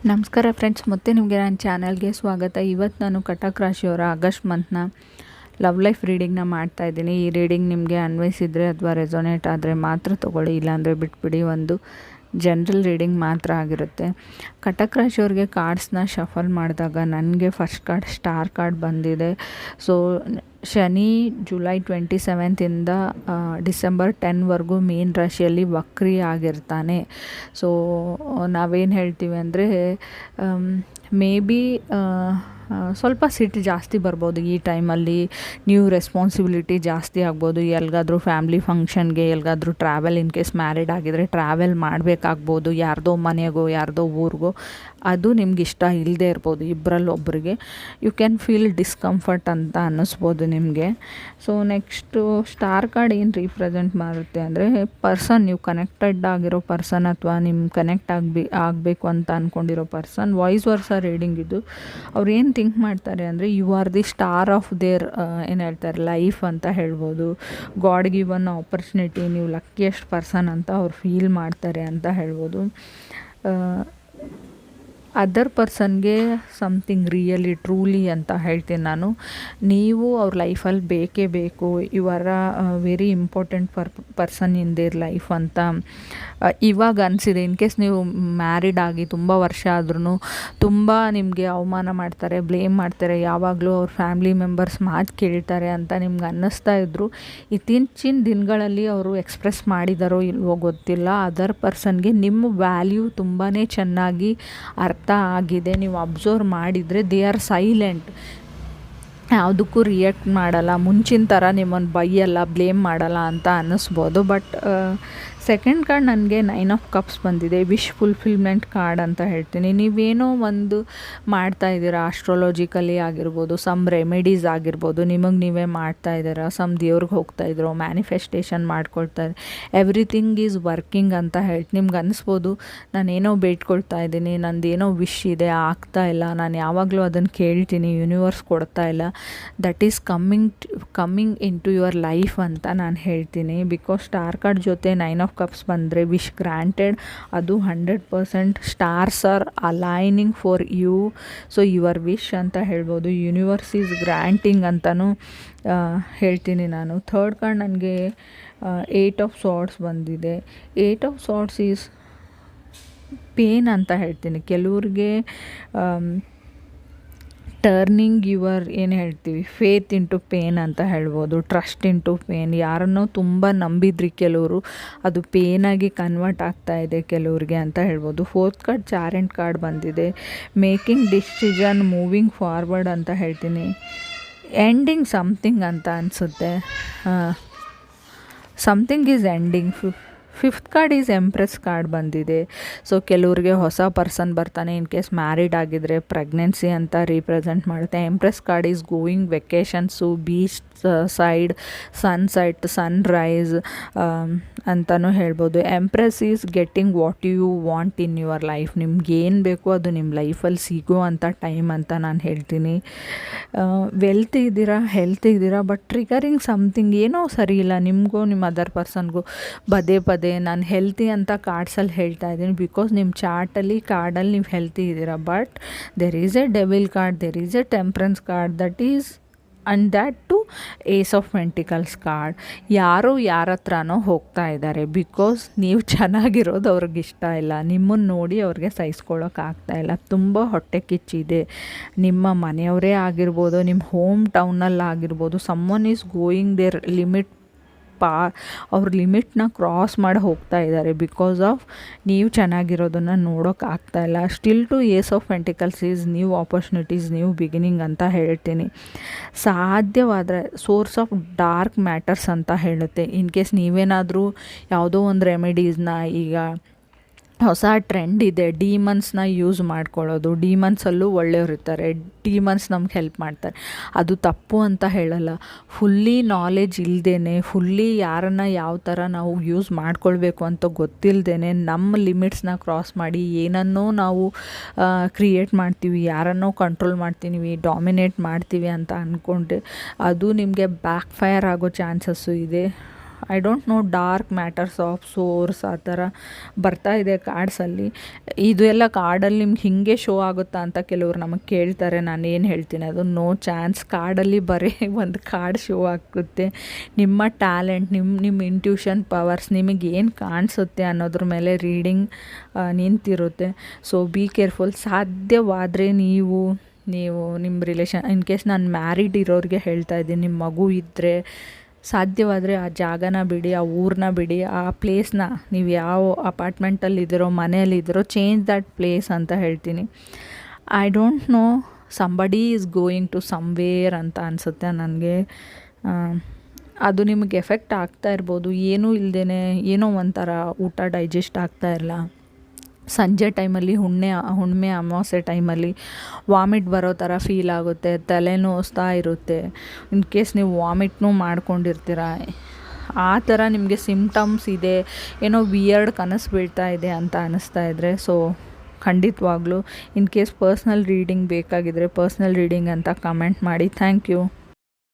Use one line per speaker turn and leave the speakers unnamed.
ನಮಸ್ಕಾರ ಫ್ರೆಂಡ್ಸ್, ಮತ್ತೆ ನಿಮಗೆ ನನ್ನ ಚಾನಲ್ಗೆ ಸ್ವಾಗತ. ಇವತ್ತು ನಾನು ಕಟಕ್ ರಾಶಿಯವರ ಆಗಸ್ಟ್ ಮಂತ್ನ ಲವ್ ಲೈಫ್ ರೀಡಿಂಗ್ನ ಮಾಡ್ತಾಯಿದ್ದೀನಿ. ಈ ರೀಡಿಂಗ್ ನಿಮಗೆ ಅನ್ವಯಿಸಿದರೆ ಅಥವಾ ರೆಸೊನೇಟ್ ಆದರೆ ಮಾತ್ರ ತೊಗೊಳ್ಳಿ, ಇಲ್ಲಾಂದರೆ ಬಿಟ್ಬಿಡಿ. ಒಂದು ಜನರಲ್ ರೀಡಿಂಗ್ ಮಾತ್ರ ಆಗಿರುತ್ತೆ. ಕಟಕ್ ರಾಶಿಯವ್ರಿಗೆ ಕಾರ್ಡ್ಸ್ನ ಶಫಲ್ ಮಾಡಿದಾಗ ನನಗೆ ಫಸ್ಟ್ ಕಾರ್ಡ್ ಸ್ಟಾರ್ ಕಾರ್ಡ್ ಬಂದಿದೆ. ಸೊ ಶನಿ ಜುಲೈ 27 ಡಿಸೆಂಬರ್ 10 ಮೀನ್ ರಾಶಿಯಲ್ಲಿ ವಕ್ರಿ ಆಗಿರ್ತಾನೆ. ಸೊ ನಾವೇನು ಹೇಳ್ತೀವಿ ಅಂದರೆ ಮೇ ಬಿ ಸ್ವಲ್ಪ ಸಿಟ್ಟು ಜಾಸ್ತಿ ಬರ್ಬೋದು ಈ ಟೈಮಲ್ಲಿ. ನ್ಯೂ ರೆಸ್ಪಾನ್ಸಿಬಿಲಿಟಿ ಜಾಸ್ತಿ ಆಗ್ಬೋದು. ಎಲ್ಲಿಗಾದ್ರೂ ಫ್ಯಾಮ್ಲಿ ಫಂಕ್ಷನ್ಗೆ, ಎಲ್ಲಿಗಾದ್ರೂ ಟ್ರಾವೆಲ್, ಇನ್ ಕೇಸ್ ಮ್ಯಾರಿಡ್ ಆಗಿದ್ರೆ ಟ್ರಾವೆಲ್ ಮಾಡಬೇಕಾಗ್ಬೋದು, ಯಾರ್ದೋ ಮನೆಗೋ ಯಾರ್ದೋ ಊರಿಗೋ. ಅದು ನಿಮ್ಗೆ ಇಷ್ಟ ಇಲ್ಲದೆ ಇರ್ಬೋದು. ಇಬ್ಬರಲ್ಲಿ ಒಬ್ಬರಿಗೆ ಯು ಕ್ಯಾನ್ ಫೀಲ್ ಡಿಸ್ಕಂಫರ್ಟ್ ಅಂತ ಅನ್ನಿಸ್ಬೋದು ನಿಮಗೆ. ಸೊ ನೆಕ್ಸ್ಟು ಸ್ಟಾರ್ ಕಾರ್ಡ್ ಏನು ರೀಪ್ರೆಸೆಂಟ್ ಮಾಡುತ್ತೆ ಅಂದರೆ ಪರ್ಸನ್, ನೀವು ಕನೆಕ್ಟೆಡ್ ಆಗಿರೋ ಪರ್ಸನ್ ಅಥವಾ ನಿಮ್ಮ ಕನೆಕ್ಟ್ ಆಗಬೇಕು ಅಂತ ಅಂದ್ಕೊಂಡಿರೋ ಪರ್ಸನ್. ವಾಯ್ಸ್ ವರ್ಸ ರೀಡಿಂಗ್ ಇದು. ಅವ್ರು ಏನು ಥಿಂಕ್ ಮಾಡ್ತಾರೆ ಅಂದರೆ you are the star of their ಏನು ಹೇಳ್ತಾರೆ ಲೈಫ್ ಅಂತ ಹೇಳ್ಬೋದು. ಗಾಡ್ ಗಿವನ್ ಆಪರ್ಚುನಿಟಿ, ನೀವು ಲಕ್ಕಿಯೆಸ್ಟ್ ಪರ್ಸನ್ ಅಂತ ಅವ್ರು ಫೀಲ್ ಮಾಡ್ತಾರೆ ಅಂತ ಹೇಳ್ಬೋದು. ಅದರ್ ಪರ್ಸನ್ಗೆ ಸಮಥಿಂಗ್ ರಿಯಲಿ ಟ್ರೂಲಿ ಅಂತ ಹೇಳ್ತೀನಿ ನಾನು. ನೀವು ಅವ್ರ ಲೈಫಲ್ಲಿ ಬೇಕೇ ಬೇಕು. You are very important person in their life ಅಂತ ಇವಾಗ ಅನಿಸಿದೆ. ಇನ್ ಕೇಸ್ ನೀವು ಮ್ಯಾರಿಡ್ ಆಗಿ ತುಂಬ ವರ್ಷ ಆದ್ರೂ ತುಂಬ ನಿಮಗೆ ಅವಮಾನ ಮಾಡ್ತಾರೆ, ಬ್ಲೇಮ್ ಮಾಡ್ತಾರೆ, ಯಾವಾಗಲೂ ಅವ್ರ ಫ್ಯಾಮ್ಲಿ ಮೆಂಬರ್ಸ್ ಮಾತು ಕೇಳ್ತಾರೆ ಅಂತ ನಿಮ್ಗೆ ಅನ್ನಿಸ್ತಾ ಇದ್ರು. ಇತ್ತೀಚಿನ ದಿನಗಳಲ್ಲಿ ಅವರು ಎಕ್ಸ್ಪ್ರೆಸ್ ಮಾಡಿದಾರೋ ಇಲ್ವೋ ಗೊತ್ತಿಲ್ಲ. ಅದರ್ ಪರ್ಸನ್ಗೆ ನಿಮ್ಮ ವ್ಯಾಲ್ಯೂ ತುಂಬಾ ಚೆನ್ನಾಗಿ ಅರ್ಥ ಆಗಿದೆ. ನೀವು ಅಬ್ಸರ್ವ್ ಮಾಡಿದರೆ ದೇ ಆರ್ ಸೈಲೆಂಟ್, ಯಾವುದಕ್ಕೂ ರಿಯಾಕ್ಟ್ ಮಾಡಲ್ಲ, ಮುಂಚಿನ ಥರ ನಿಮ್ಮನ್ನು ಬೈಯಲ್ಲ, ಬ್ಲೇಮ್ ಮಾಡಲ್ಲ ಅಂತ ಅನ್ನಿಸ್ಬೋದು. ಬಟ್ ಸೆಕೆಂಡ್ ಕಾರ್ಡ್ ನನಗೆ 9 ಆಫ್ ಕಪ್ಸ್ ಬಂದಿದೆ. ವಿಶ್ ಫುಲ್ಫಿಲ್ಮೆಂಟ್ ಕಾರ್ಡ್ ಅಂತ ಹೇಳ್ತೀನಿ. ನೀವೇನೋ ಒಂದು ಮಾಡ್ತಾಯಿದ್ದೀರಾ, ಆಸ್ಟ್ರಾಲಜಿಕಲಿ ಆಗಿರ್ಬೋದು, ಸಮ್ ರೆಮಿಡೀಸ್ ಆಗಿರ್ಬೋದು, ನಿಮಗೆ ನೀವೇ ಮಾಡ್ತಾಯಿದ್ದೀರಾ, ಸಮ್ ದೇವ್ರಿಗೆ ಹೋಗ್ತಾಯಿದ್ರು, ಮ್ಯಾನಿಫೆಸ್ಟೇಷನ್ ಮಾಡ್ಕೊಳ್ತಾ ಇದ್ದೀರಿ, ಎವ್ರಿಥಿಂಗ್ ಈಸ್ ವರ್ಕಿಂಗ್ ಅಂತ ಹೇಳ್ತೀನಿ. ನಿಮ್ಗೆ ಅನ್ನಿಸ್ಬೋದು ನಾನೇನೋ ಬೇಡ್ಕೊಳ್ತಾ ಇದ್ದೀನಿ, ನಂದೇನೋ ವಿಶ್ ಇದೆ, ಆಗ್ತಾಯಿಲ್ಲ, ನಾನು ಯಾವಾಗಲೂ ಅದನ್ನು ಕೇಳ್ತೀನಿ, ಯೂನಿವರ್ಸ್ ಕೊಡ್ತಾ ಇಲ್ಲ. That is coming in to your life ಅಂತ ನಾನು ಹೇಳ್ತೀನಿ. ಬಿಕಾಸ್ ಸ್ಟಾರ್ ಕಾರ್ಡ್ ಜೊತೆ 9 ಆಫ್ ಕಪ್ಸ್ ಬಂದರೆ ವಿಶ್ ಗ್ರಾಂಟೆಡ್, ಅದು 100% stars are aligning for you. So your wish ಅಂತ ಹೇಳ್ಬೋದು. ಯೂನಿವರ್ಸ್ ಈಸ್ ಗ್ರಾಂಟಿಂಗ್ ಅಂತಲೂ ಹೇಳ್ತೀನಿ ನಾನು. ಥರ್ಡ್ ಕಾರ್ಡ್ ನನಗೆ 8 ಆಫ್ ಸಾರ್ಡ್ಸ್ ಬಂದಿದೆ. 8 ಆಫ್ ಸಾರ್ಡ್ಸ್ ಈಸ್ ಪೇನ್ ಅಂತ ಹೇಳ್ತೀನಿ. ಕೆಲವ್ರಿಗೆ ಟರ್ನಿಂಗ್ ಯುವರ್ ಏನು ಹೇಳ್ತೀವಿ ಫೇತ್ ಇಂಟು ಪೇನ್ ಅಂತ ಹೇಳ್ಬೋದು, ಟ್ರಸ್ಟ್ ಇಂಟು ಪೇನ್. ಯಾರನ್ನೋ ತುಂಬ ನಂಬಿದ್ರಿ ಕೆಲವರು, ಅದು ಪೇನಾಗಿ ಕನ್ವರ್ಟ್ ಆಗ್ತಾ ಇದೆ ಕೆಲವ್ರಿಗೆ ಅಂತ ಹೇಳ್ಬೋದು. ಫೋರ್ತ್ ಕಾರ್ಡ್ ಚಾರೆಂಟ್ ಕಾರ್ಡ್ ಬಂದಿದೆ. ಮೇಕಿಂಗ್ ಡಿಸಿಷನ್, ಮೂವಿಂಗ್ ಫಾರ್ವರ್ಡ್ ಅಂತ ಹೇಳ್ತೀನಿ. ಎಂಡಿಂಗ್ ಸಮಥಿಂಗ್ ಅಂತ ಅನಿಸುತ್ತೆ. Something is ending. Fifth card is empress card ಬಂದಿದೆ. ಸೊ ಕೆಲವ್ರಿಗೆ ಹೊಸ ಪರ್ಸನ್ ಬರ್ತಾನೆ. ಇನ್ ಕೇಸ್ ಮ್ಯಾರಿಡ್ ಆಗಿದ್ದರೆ ಪ್ರೆಗ್ನೆನ್ಸಿ ಅಂತ ರೀಪ್ರೆಸೆಂಟ್ ಮಾಡುತ್ತೆ. Empress card is going vacations, beach side, sunset, sunrise ಅಂತಲೂ ಹೇಳ್ಬೋದು. Empress is getting what you want in your life. ನಿಮ್ಗೆ ಏನು ಬೇಕೋ ಅದು ನಿಮ್ಮ ಲೈಫಲ್ಲಿ ಸಿಗೋ ಅಂಥ ಟೈಮ್ ಅಂತ ನಾನು ಹೇಳ್ತೀನಿ. ವೆಲ್ತ್ ಇದ್ದೀರಾ, ಹೆಲ್ತ್ ಇದ್ದೀರಾ, ಬಟ್ ಟ್ರಿಗರಿಂಗ್ ಸಮಥಿಂಗ್ ಏನೋ ಸರಿ ಇಲ್ಲ ನಿಮಗೂ ನಿಮ್ಮ ಅದರ್ ಪರ್ಸನ್ಗೂ. ಪದೇ ಪದೇ ನಾನು ಹೆಲ್ತಿ ಅಂತ ಕಾರ್ಡ್ಸಲ್ಲಿ ಹೇಳ್ತಾ ಇದ್ದೀನಿ. ಬಿಕಾಸ್ ನಿಮ್ಮ ಚಾರ್ಟಲ್ಲಿ ಕಾರ್ಡಲ್ಲಿ ನೀವು ಹೆಲ್ತಿ ಇದ್ದೀರಾ. But there is a devil card, there is a temperance card, that is and that two ace of pentacles card. ಯಾರೋ ಯಾರ ಹತ್ರನೋ ಹೋಗ್ತಾ ಇದ್ದಾರೆ. ಬಿಕಾಸ್ ನೀವು ಚೆನ್ನಾಗಿರೋದು ಅವ್ರಿಗೆ ಇಷ್ಟ ಇಲ್ಲ, ನಿಮ್ಮನ್ನು ನೋಡಿ ಅವ್ರಿಗೆ ಸಹಿಸ್ಕೊಳ್ಳೋಕ್ಕಾಗ್ತಾಯಿಲ್ಲ. ತುಂಬ ಹೊಟ್ಟೆ ಕಿಚ್ಚಿದೆ. ನಿಮ್ಮ ಮನೆಯವರೇ ಆಗಿರ್ಬೋದು, ನಿಮ್ಮ ಹೋಮ್ ಟೌನಲ್ಲಿ ಆಗಿರ್ಬೋದು, someone is going their limit, ಅವ್ರ ಲಿಮಿಟ್ನ ಕ್ರಾಸ್ ಮಾಡಿ ಹೋಗ್ತಾ ಇದ್ದಾರೆ. ಬಿಕಾಸ್ ಆಫ್ ನೀವು ಚೆನ್ನಾಗಿರೋದನ್ನು ನೋಡೋಕ್ಕಾಗ್ತಾಯಿಲ್ಲ. Still two ace of pentacles is new opportunities, new beginning ಅಂತ ಹೇಳ್ತೀನಿ. ಸಾಧ್ಯವಾದರೆ ಸೋರ್ಸ್ ಆಫ್ ಡಾರ್ಕ್ ಮ್ಯಾಟರ್ಸ್ ಅಂತ ಹೇಳುತ್ತೆ. ಇನ್ ಕೇಸ್ ನೀವೇನಾದರೂ ಯಾವುದೋ ಒಂದು ರೆಮಿಡೀಸ್ನ, ಈಗ ಹೊಸ ಟ್ರೆಂಡ್ ಇದೆ ಡೀಮನ್ಸ್ನ ಯೂಸ್ ಮಾಡ್ಕೊಳ್ಳೋದು. ಡೀಮನ್ಸಲ್ಲೂ ಒಳ್ಳೆಯವ್ರು ಇರ್ತಾರೆ, ಡೀಮನ್ಸ್ ನಮ್ಗೆ ಹೆಲ್ಪ್ ಮಾಡ್ತಾರೆ, ಅದು ತಪ್ಪು ಅಂತ ಹೇಳಲ್ಲ. ಫುಲ್ಲಿ ನಾಲೆಜ್ ಇಲ್ಲದೇ, ಫುಲ್ಲಿ ಯಾರನ್ನು ಯಾವ ಥರ ನಾವು ಯೂಸ್ ಮಾಡ್ಕೊಳ್ಬೇಕು ಅಂತ ಗೊತ್ತಿಲ್ಲದೇ ನಮ್ಮ ಲಿಮಿಟ್ಸ್ನ ಕ್ರಾಸ್ ಮಾಡಿ ಏನನ್ನೋ ನಾವು ಕ್ರಿಯೇಟ್ ಮಾಡ್ತೀವಿ, ಯಾರನ್ನೋ ಕಂಟ್ರೋಲ್ ಮಾಡ್ತೀವಿ, ಡಾಮಿನೇಟ್ ಮಾಡ್ತೀವಿ ಅಂತ ಅಂದ್ಕೊಂಡೆ ಅದು ನಿಮಗೆ ಬ್ಯಾಕ್ ಫೈರ್ ಆಗೋ ಚಾನ್ಸಸ್ಸು ಇದೆ. I don't no dark matters of swords ಆ ಥರ ಬರ್ತಾ ಇದೆ ಕಾರ್ಡ್ಸಲ್ಲಿ. ಇದು ಎಲ್ಲ ಕಾರ್ಡಲ್ಲಿ ನಿಮ್ಗೆ ಹೀಗೆ ಶೋ ಆಗುತ್ತಾ ಅಂತ ಕೆಲವರು ನಮಗೆ ಕೇಳ್ತಾರೆ. ನಾನು ಏನು ಹೇಳ್ತೀನಿ, ಅದು ನೋ ಚಾನ್ಸ್. ಕಾರ್ಡಲ್ಲಿ ಬರೀ ಒಂದು ಕಾರ್ಡ್ ಶೋ ಆಗುತ್ತೆ. ನಿಮ್ಮ ಟ್ಯಾಲೆಂಟ್, ನಿಮ್ಮ ಇಂಟ್ಯೂಷನ್ ಪವರ್ಸ್, ನಿಮಗೆ ಏನು ಕಾಣಿಸುತ್ತೆ ಅನ್ನೋದ್ರ ಮೇಲೆ ರೀಡಿಂಗ್ ನಿಂತಿರುತ್ತೆ. So be careful. ಸಾಧ್ಯವಾದರೆ ನೀವು ನಿಮ್ಮ ರಿಲೇಷನ್, ಇನ್ ಕೇಸ್ ನಾನು ಮ್ಯಾರಿಡ್ ಇರೋರಿಗೆ ಹೇಳ್ತಾ ಇದ್ದೀನಿ, ನಿಮ್ಮ ಮಗು ಇದ್ದರೆ ಸಾಧ್ಯವಾದರೆ ಆ ಜಾಗನ ಬಿಡಿ, ಆ ಊರನ್ನ ಬಿಡಿ, ಆ ಪ್ಲೇಸ್ನ, ನೀವು ಯಾವ ಅಪಾರ್ಟ್ಮೆಂಟಲ್ಲಿದ್ದೀರೋ, ಮನೆಯಲ್ಲಿದ್ದೀರೋ, ಚೇಂಜ್ ದ್ಯಾಟ್ ಪ್ಲೇಸ್ ಅಂತ ಹೇಳ್ತೀನಿ. I don't know, somebody is going to somewhere ಅಂತ ಅನಿಸುತ್ತೆ ನನಗೆ. ಅದು ನಿಮಗೆ ಎಫೆಕ್ಟ್ ಆಗ್ತಾ ಇರ್ಬೋದು. ಏನೂ ಇಲ್ಲದೇ ಏನೋ ಒಂಥರ ಊಟ ಡೈಜೆಸ್ಟ್ ಆಗ್ತಾ ಇಲ್ಲ, ಸಂಜೆ ಟೈಮಲ್ಲಿ ಹುಣ್ಣಿಮೆ ಅಮಾವಾಸ್ಯೆ ಟೈಮಲ್ಲಿ ವಾಮಿಟ್ ಬರೋ ಥರ ಫೀಲ್ ಆಗುತ್ತೆ, ತಲೆ ನೋಸ್ತಾ ಇರುತ್ತೆ. ಇನ್ ಕೇಸ್ ನೀವು ವಾಮಿಟ್ನೂ ಮಾಡ್ಕೊಂಡಿರ್ತೀರ, ಆ ಥರ ನಿಮಗೆ ಸಿಮ್ಟಮ್ಸ್ ಇದೆ, ಏನೋ ವಿಯರ್ಡ್ ಕನಸು ಬೀಳ್ತಾ ಇದೆ ಅಂತ ಅನ್ನಿಸ್ತಾ ಇದ್ದರೆ, ಸೊ ಖಂಡಿತವಾಗ್ಲೂ ಇನ್ ಕೇಸ್ ಪರ್ಸ್ನಲ್ ರೀಡಿಂಗ್ ಬೇಕಾಗಿದ್ದರೆ ಪರ್ಸ್ನಲ್ ರೀಡಿಂಗ್ ಅಂತ ಕಮೆಂಟ್ ಮಾಡಿ. Thank you.